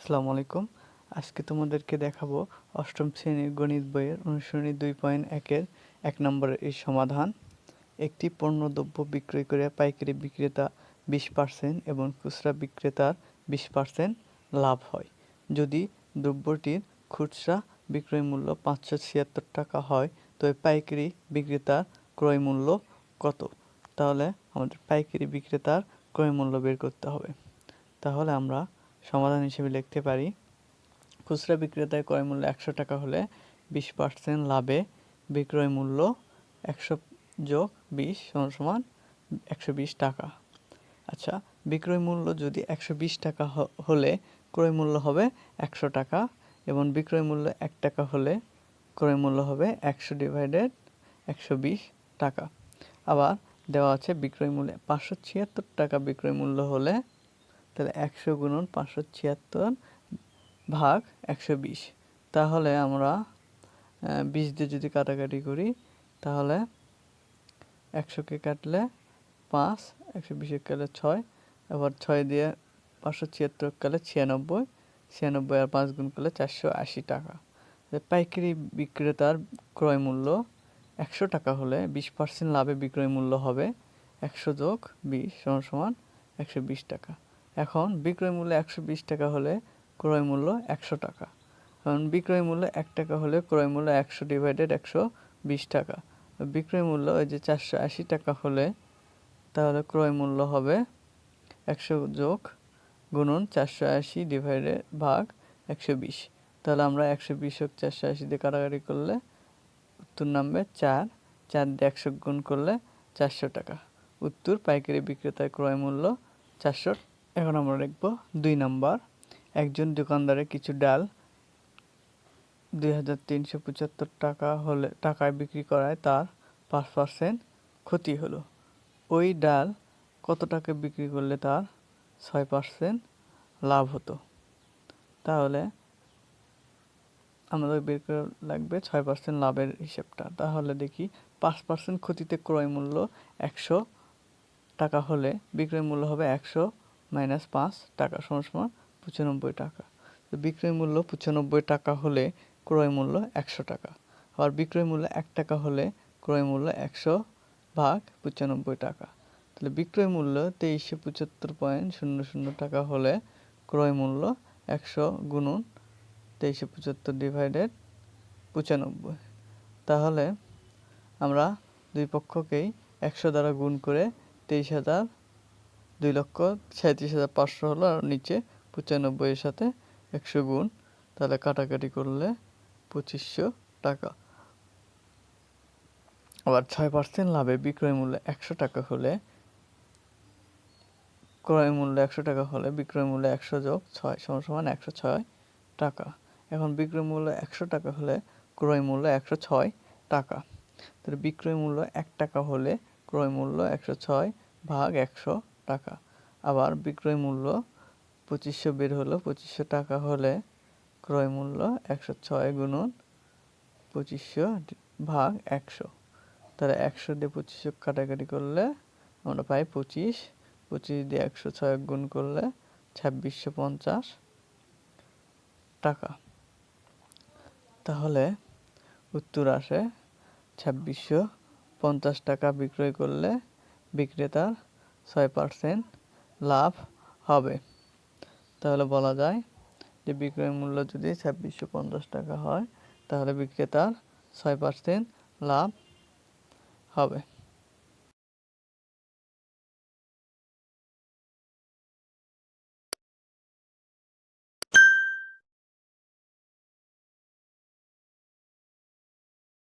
আসসালামু আলাইকুম। আজকে তোমাদেরকে দেখাবো অষ্টম শ্রেণীর গণিত বইয়ের অনুশীলনী 2.1-এর 1 নম্বরের এই সমাধান। একটি পণ্যদ্রব্য বিক্রয় করে পাইকারি বিক্রেতা 20% এবং খুচরা বিক্রেতার 20% লাভ হয়। যদি দ্রব্যটির খুচরা বিক্রয় মূল্য 576 টাকা হয় তবে পাইকারি বিক্রেতার ক্রয় মূল্য কত? তাহলে আমাদের পাইকারি বিক্রেতার ক্রয় মূল্য বের করতে হবে। তাহলে আমরা সমাধান হিসেবে লিখতে পারি, খুচরা বিক্রেতার ক্রয় মূল্য 100 টাকা হলে 20% লাভে বিক্রয় মূল্য 100 যোগ 20 সমান 120 টাকা। আচ্ছা, বিক্রয় মূল্য যদি 120 টাকা হলে ক্রয় মূল্য হবে 100 টাকা এবং বিক্রয় মূল্য 1 টাকা হলে ক্রয় মূল্য হবে 100/120 টাকা। আবার দেওয়া আছে বিক্রয় মূল্য 576 টাকা বিক্রয় মূল্য হলে, তাহলে 100 গুণন 576 ভাগ 120। তাহলে আমরা 20 দিয়ে যদি কাটাকাটি করি তাহলে 100কে কাটলে 5, 120 কাটলে 6, আবার 6 দিয়ে 576 কাটলে 96, 96 আর 5 গুণ করলে 480 টাকা। পাইকারি বিক্রেতার ক্রয় মূল্য 100 টাকা হলে 20% লাভে বিক্রয় মূল্য হবে 100 যোগ 20 সমান 120 টাকা। এখন বিক্রয় মূল্য 120 টাকা হলে ক্রয় মূল্য 100 টাকা। কারণ বিক্রয় মূল্য 1 টাকা হলে ক্রয় মূল্য 100/120 টাকা। বিক্রয় মূল্য ওই যে 480 টাকা হলে তাহলে ক্রয় মূল্য হবে 100 যোগ গুণন 480 ভাগ 120। তাহলে আমরা 120 হোক 480 দিয়ে কাটাকাটি করলে উত্তর নামবে 4 দিয়ে 100 গুণ করলে 400 টাকা। উত্তর পাইকারি বিক্রেতার ক্রয় মূল্য 400। এখন আমরা লিখব 2 নাম্বার। একজন দোকানদারের কিছু ডাল 2375 টাকায় বিক্রি করায় তার 5% ক্ষতি হলো। ওই ডাল কত টাকা বিক্রি করলে তার 6% লাভ হতো? তাহলে আমাদের বের করা লাগবে 6% লাভের হিসাবটা। তাহলে দেখি 5% ক্ষতিতে ক্রয় মূল্য 100 টাকা হলে বিক্রয় মূল্য হবে 100 - 5 টাকা সমান 95 টাকা। তো বিক্রয় মূল্য 95 টাকা হলে ক্রয় মূল্য 100 টাকা। আবার বিক্রয় মূল্য 1 টাকা হলে ক্রয় মূল্য 100 ভাগ 95 টাকা। তাহলে বিক্রয় মূল্য 2375.00 টাকা হলে ক্রয় মূল্য 100 গুণন 2375/95। তাহলে আমরা দুই পক্ষকেই 100 দ্বারা গুণ করে 2,37,500 হলো, আর নিচে 95 এর সাথে 100 গুণ, তাহলে কাটাকাটি করলে 2500 টাকা। আবার 6% লাভে বিক্রয় মূল্য 100 টাকা হলে ক্রয় মূল্য 100 টাকা হলে বিক্রয় মূল্য 100 যোগ 6 সমান 106 টাকা। এখন বিক্রয় মূল্য 100 টাকা হলে ক্রয় মূল্য 106 টাকা। তাহলে বিক্রয় মূল্য 1 টাকা হলে ক্রয় মূল্য 106 ভাগ 100 টাকা। আবার বিক্রয় মূল্য 2500 বের হলো, 2500 টাকা হলে ক্রয় মূল্য 106 গুণন 2500 ভাগ 100। তাহলে 100 দিয়ে 2500 কাটাকাটি করলে আমরা পাই 25, 25 দিয়ে 106 গুণ করলে 2650 টাকা। তাহলে উত্তর আসে 2650 টাকা বিক্রয় করলে বিক্রেতার 6% লাভ হবে। তাহলে বলা যায় যে বিক্রয় মূল্য যদি 2650 টাকা হয় তাহলে বিক্রেতার 6% লাভ হবে।